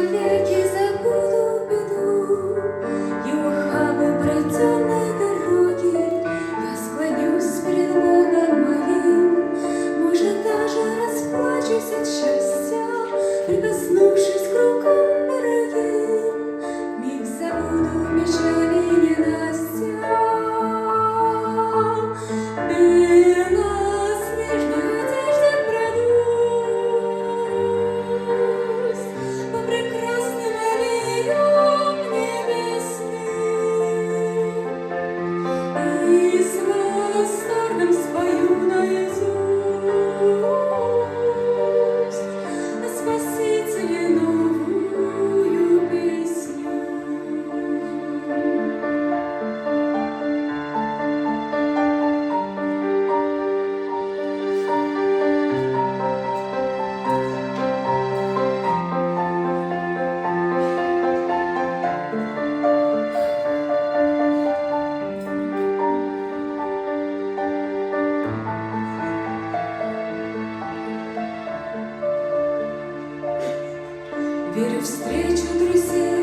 навеки забуду беду и ухабы пройденной дороги. Я склонюсь перед Богом моим, может, даже расплачусь от счастья, прикоснувшись к рукам дорогим. Миг забуду печали и ненастья. Верю в встречу друзей.